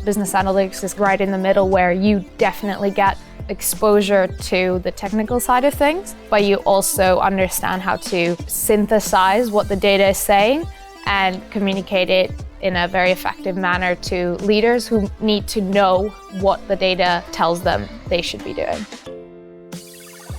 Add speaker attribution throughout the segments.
Speaker 1: Business analytics is right in the middle where you definitely get exposure to the technical side of things, but you also understand how to synthesize what the data is saying and communicate it in a very effective manner to leaders who need to know what the data tells them they should be doing.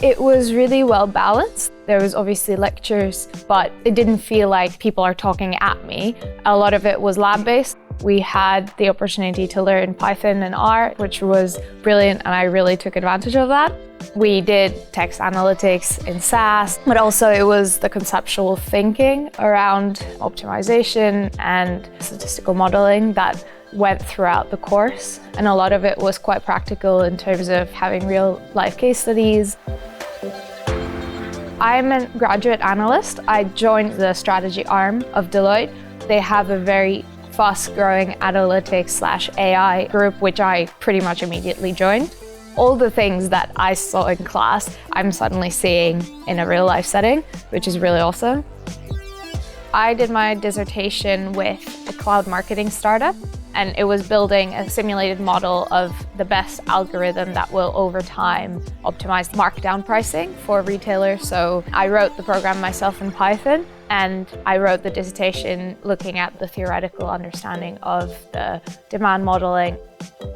Speaker 1: It was really well balanced. There was obviously lectures, but it didn't feel like people are talking at me. A lot of it was lab-based. We had the opportunity to learn Python and R, which was brilliant, and I really took advantage of that. We did text analytics in SAS, but also it was the conceptual thinking around optimization and statistical modeling that went throughout the course. And a lot of it was quite practical in terms of having real life case studies. I'm a graduate analyst. I joined the strategy arm of Deloitte. They have a very fast-growing analytics/AI group, which I pretty much immediately joined. All the things that I saw in class, I'm suddenly seeing in a real-life setting, which is really awesome. I did my dissertation with a cloud marketing startup, and it was building a simulated model of the best algorithm that will, over time, optimize markdown pricing for retailers. So I wrote the program myself in Python, and I wrote the dissertation looking at the theoretical understanding of the demand modeling.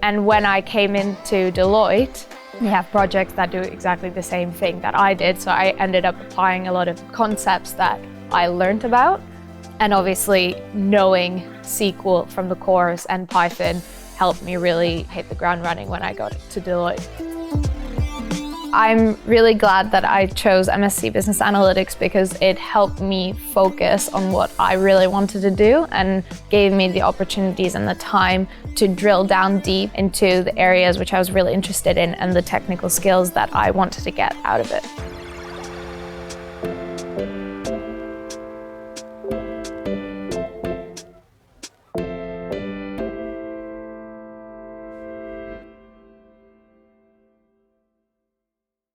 Speaker 1: And when I came into Deloitte, we have projects that do exactly the same thing that I did. So I ended up applying a lot of concepts that I learned about. And obviously knowing SQL from the course and Python helped me really hit the ground running when I got to Deloitte. I'm really glad that I chose MSc Business Analytics because it helped me focus on what I really wanted to do and gave me the opportunities and the time to drill down deep into the areas which I was really interested in and the technical skills that I wanted to get out of it.